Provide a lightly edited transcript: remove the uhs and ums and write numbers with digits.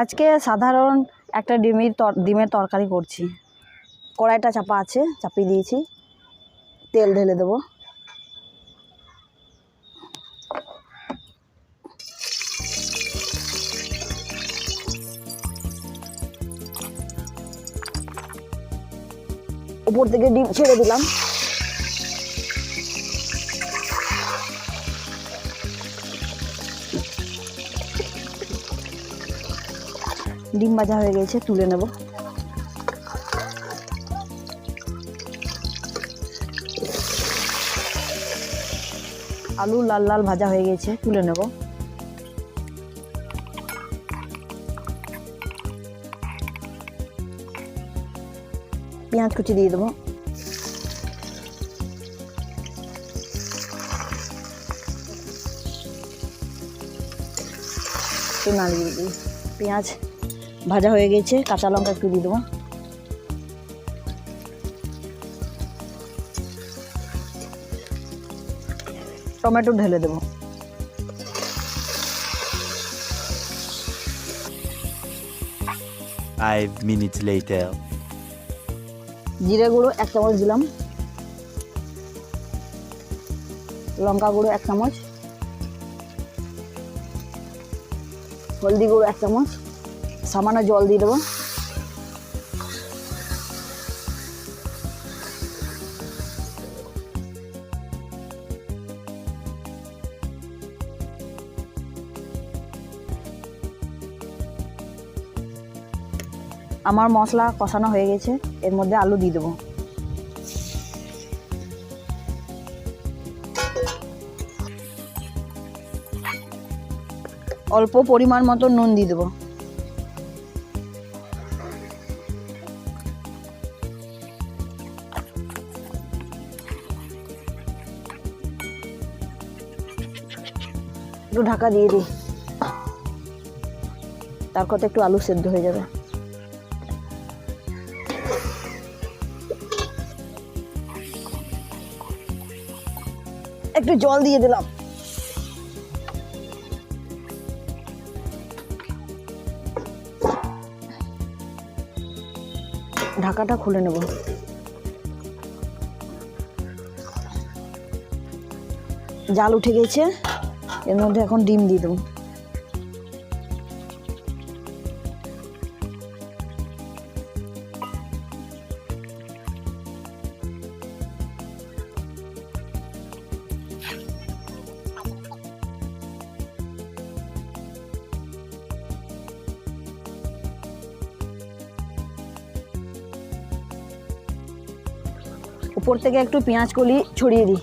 আজকে সাধারণ একটা ডিমের তরকারি করছি। কড়াইটা চাপা আছে, চাপিয়ে দিয়েছি। তেল ঢেলে দেবো। উপর থেকে ডিম ছেড়ে দিলাম। ডিম ভাজা হয়ে গেছে, তুলে নেব। আলু লাল লাল ভাজা হয়ে গেছে, তুলে নেব। পেঁয়াজ কুচি দিয়ে দেবো। একটু নাড়িয়ে দিই। পেঁয়াজ ভাজা হয়ে গেছে, কাঁচা লঙ্কা একটু দিয়ে দেবো। টমেটো ঢেলে দেবো। Five minutes later. জিরে গুঁড়ো 1 চামচ দিলাম। লঙ্কা গুঁড়ো 1 চামচ। হলদি গুঁড়ো 1 চামচ। সামান্য জল দিয়ে দেবো। আমার মশলা কষানো হয়ে গেছে, এর মধ্যে আলু দিয়ে দেবো। অল্প পরিমাণ মতো নুন দিয়ে দেবো। একটু ঢাকা দিয়ে দিই, তারপর একটু আলু সেদ্ধ হয়ে যাবে। একটু জল দিয়ে দিলাম। ঢাকাটা খুলে নেব। জাল উঠে গেছে, এর মধ্যে এখন ডিম দিয়ে দেবো। উপর থেকে একটু পেঁয়াজ কলি ছড়িয়ে দিই।